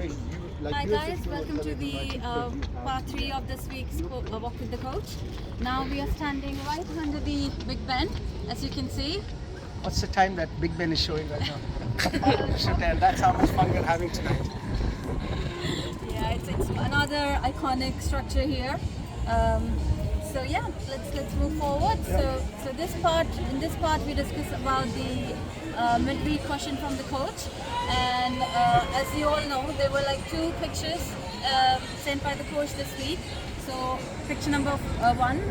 Hi guys, welcome to the part 3 of this week's Walk with the Coach. Now we are standing right under the Big Ben, as you can see. What's the time that Big Ben is showing right now? And that's how much fun we're having tonight. Yeah, it's another iconic structure here. So yeah, let's move forward. So in this part we discuss about the midweek question from the coach, and as you all know, there were like 2 pictures sent by the coach this week. So picture number 1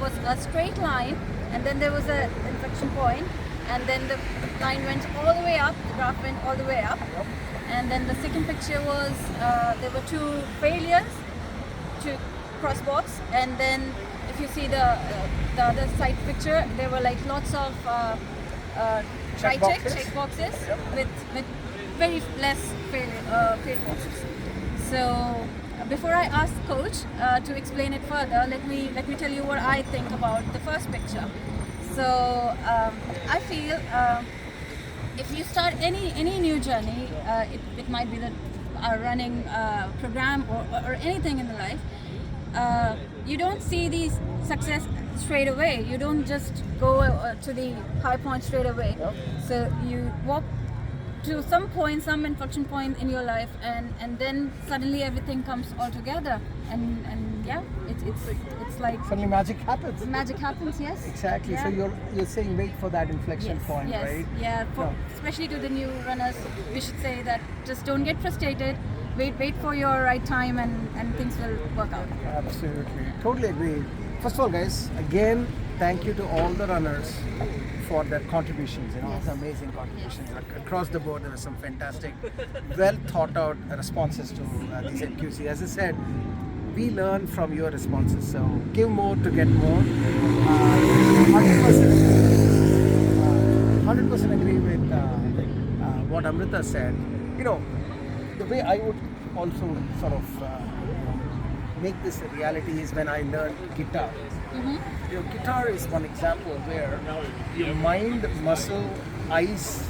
was a straight line, and then there was an inflection point, and then the line went all the way up, the graph went all the way up. And then the second picture was there were 2 failures, 2 crosswalks, and then if you see the other side picture, there were like lots of check boxes with very less failed boxes. So before I ask coach to explain it further, let me tell you what I think about the first picture. So I feel if you start any new journey, it might be a running program or anything in the life, you don't see the success straight away. You don't just go to the high point straight away. So you walk to some point, some inflection point in your life, and then suddenly everything comes all together. And yeah, it's like suddenly magic happens. Magic happens, yes. Exactly. Yeah. So you're saying wait for that inflection point, yes, right? Yeah. Especially to the new runners, we should say that just don't get frustrated. Wait for your right time, and things will work out. Absolutely. Totally agree. First of all, guys, again, thank you to all the runners for their contributions. It's amazing contributions. Across the board, there were some fantastic, well thought out responses to these MQC. As I said, we learn from your responses. So give more to get more. 100% agree with what Amrita said. The way I would also sort of make this a reality is when I learned guitar. Guitar is one example where your mind, muscle, eyes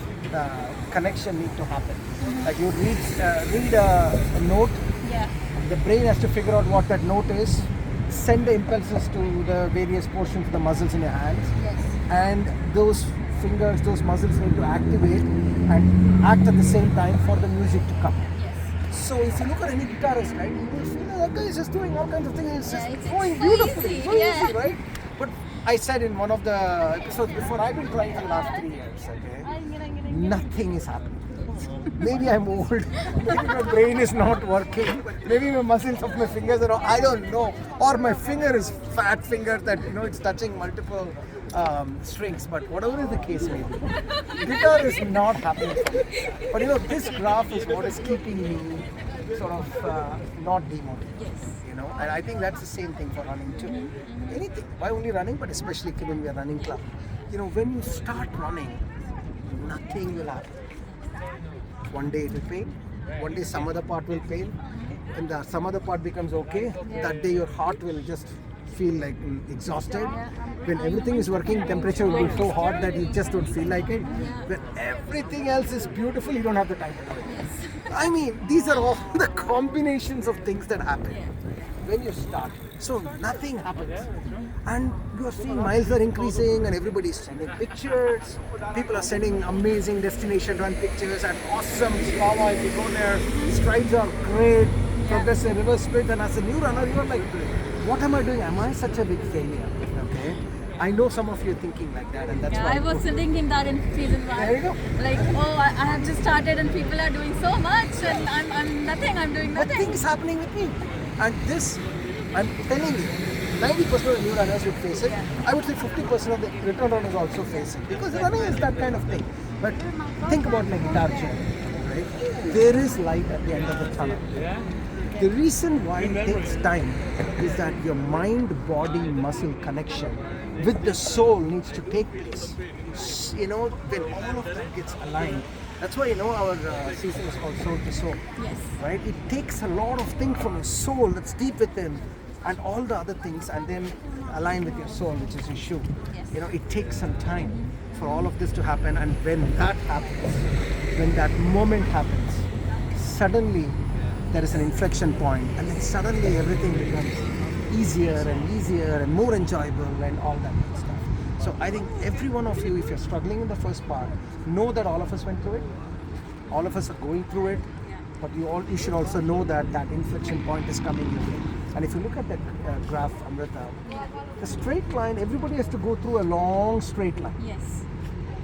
connection need to happen. Like you read a note, the brain has to figure out what that note is, send the impulses to the various portions of the muscles in your hands, and those fingers, those muscles need to activate and act at the same time for the music to come. So if you look at any guitarist, right, you will feel that guy is just doing all kinds of things. It's just going beautifully, so easy, right? But I said in one of the episodes before, I've been trying for the last 3 years, okay? Nothing is happening. Maybe I'm old, maybe my brain is not working, maybe my muscles of my fingers are, I don't know, or my finger is fat finger that, it's touching multiple strings, but whatever is the case may be, guitar is not happening for me. But this graph is what is keeping me sort of not demotivated. And I think that's the same thing for running too. Anything, why only running, but especially when we are running club. When you start running, nothing will happen. One day it will pain, one day some other part will pain, and some other part becomes okay. That day your heart will just feel like exhausted. When everything is working, temperature will be so hot that you just don't feel like it. When everything else is beautiful, you don't have the time to do it. I mean, these are all the combinations of things that happen when you start. So nothing happens, and you are seeing miles are increasing, and everybody is sending pictures. People are sending amazing destination run pictures and awesome Strava. If you go there, strides are great, progressive reverse split, and as a new runner, you are like, what am I doing? Am I such a big failure? Okay, I know some of you are thinking like that, and that's why I was thinking that in season 1. There you go. Like, I have just started, and people are doing so much, and I'm nothing. I'm doing nothing. Nothing is happening with me, and this, I'm telling you, 90% of the new runners would face it. I would say 50% of the return runners also face it, because running is that kind of thing. But think about my guitar journey, right? There is light at the end of the tunnel. The reason why it takes time is that your mind, body, muscle connection with the soul needs to take place. When all of that gets aligned, that's why our season is called Soul to Soul. Yes. Right? It takes a lot of things from your soul that's deep within, and all the other things, and then align with your soul, which is your shoe. It takes some time for all of this to happen, and when that happens, when that moment happens, suddenly there is an inflection point, and then suddenly everything becomes easier and more enjoyable and all that good stuff. So I think every one of you, if you're struggling in the first part, know that all of us went through it. All of us are going through it, but you should also know that that inflection point is coming your way. And if you look at that graph, Amrita, the straight line, everybody has to go through a long straight line. Yes.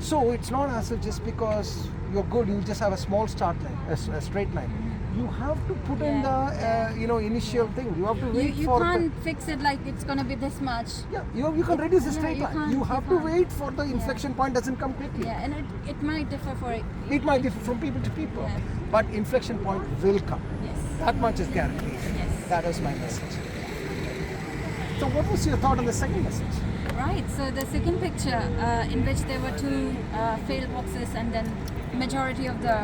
So it's not as if just because you're good, you just have a small start line, a straight line. You have to put in the initial thing. You have to wait You for. can't fix it like it's gonna be this much. Yeah, you can reduce the straight you line. can't- You you have to can't. wait for the inflection point doesn't come quickly. Yeah, and it might differ for It might differ from people to people, Yeah. but inflection point will come. Yes. That much is guaranteed. Yes. That is my message. So what was your thought on the second message? Right. So the second picture, in which there were two fail boxes, and then majority of the.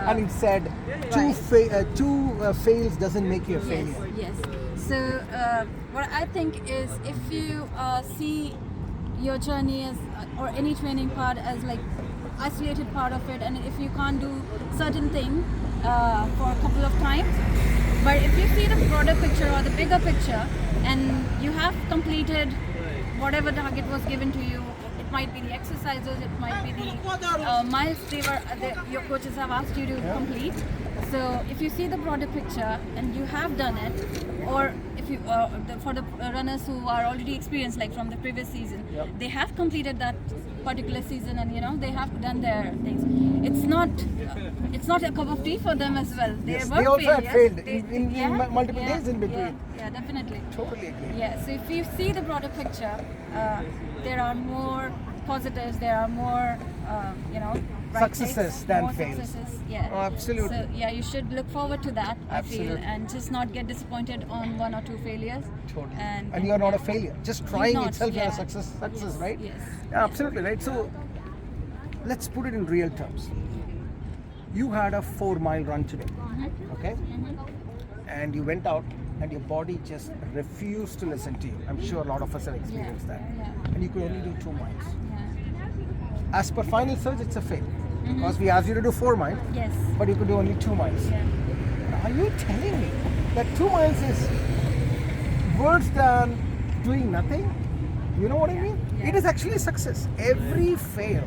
And it said, two fails doesn't make you a failure. Yes. So what I think is, if you see your journey as or any training part as like isolated part of it, and if you can't do certain thing for a couple of times, but if you see the broader picture or the bigger picture, and you have completed whatever target was given to you, it might be the exercises, it might be the miles your coaches have asked you to complete. So if you see the broader picture and you have done it, or if you for the runners who are already experienced, like from the previous season, they have completed that particular season, and they have done their things. It's not a cup of tea for them as well. They were They also had failed failures. in multiple days in between. Yeah, definitely. Totally agree. Yeah, so if you see the broader picture, there are more positives, there are more, right Successes takes, than more fails. successes, yeah. Oh, absolutely. So yeah, you should look forward to that, I feel, Absolutely. and just not get disappointed on one or two failures. Totally. And And you're not a failure. Just trying not, itself is yeah. a success, Yes, right? yes. Yeah, absolutely right. So let's put it in real terms. You had a 4-mile run today, okay? And you went out and your body just refused to listen to you. I'm sure a lot of us have experienced that. Yeah. And you could only do 2 miles. Yeah. As per final surge, it's a fail. Because we asked you to do 4 miles, Yes. but you could do only 2 miles. Yeah. Are you telling me that 2 miles is worse than doing nothing? You know what I mean? Yeah. It is actually a success. Every fail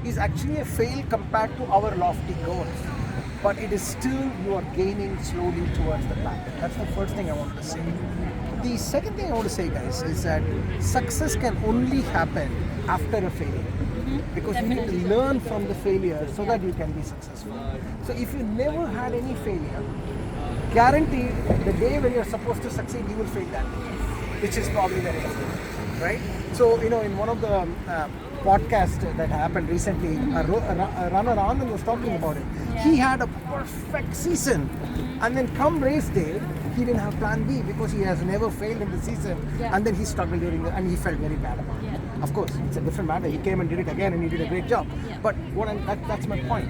is actually a fail compared to our lofty goals. But it is still, you are gaining slowly towards the target. That's the first thing I wanted to say. The second thing I want to say, guys, is that success can only happen after a failure. Because you need to learn from the failure so that you can be successful. So if you never had any failure, guaranteed the day when you're supposed to succeed, you will fail that day, which is probably the next day, right? So, in one of the podcasts that happened recently, a runner Anand was talking about it. Yeah. He had a perfect season, and then come race day, he didn't have plan B because he has never failed in the season, and then he struggled and he felt very bad about it. Yeah. Of course, it's a different matter. He came and did it again, and he did a great job. Yeah. But that's my point.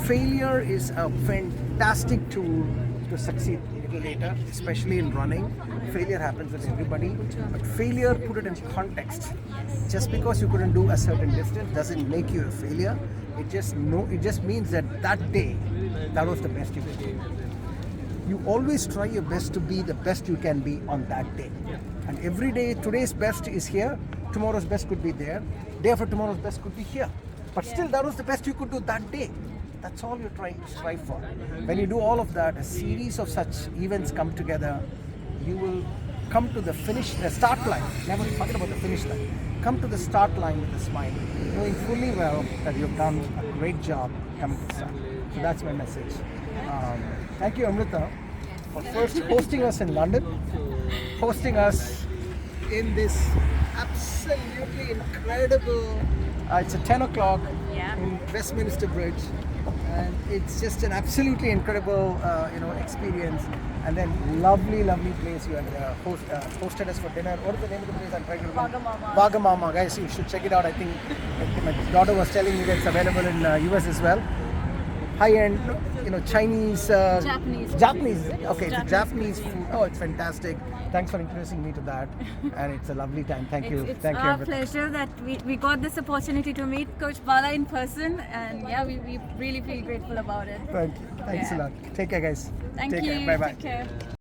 Failure is a fantastic tool to succeed a little later, especially in running. Failure happens with everybody, but failure, put it in context. Just because you couldn't do a certain distance doesn't make you a failure. It just means that day, that was the best you could do. You always try your best to be the best you can be on that day. And every day, today's best is here, tomorrow's best could be there, day after tomorrow's best could be here. But still, that was the best you could do that day. That's all you're trying to strive for. When you do all of that, a series of such events come together, you will come to the start line. Never forget about the finish line. Come to the start line with a smile, knowing fully well that you've done a great job coming to the start. So that's my message. Thank you, Amrita, for first hosting us in London, hosting us in this absolutely incredible, it's at 10 o'clock in Westminster Bridge, and it's just an absolutely incredible experience. And then lovely place. You had hosted us for dinner. What is the name of the place? I'm trying to remember. Vagamama. Guys, you should check it out. I think my daughter was telling me that it's available in US as well. high-end, Chinese, Japanese. Japanese. Okay, it's a Japanese Japanese food. Oh, it's fantastic. Thanks for introducing me to that, and it's a lovely time. Thank you. It's Thank you. our everyone. pleasure that we got this opportunity to meet Coach Bala in person, and yeah, we really feel grateful about it. Thank you. Thanks a Yeah. lot. Take care, guys. Thank Take you. care. Bye bye. Take care.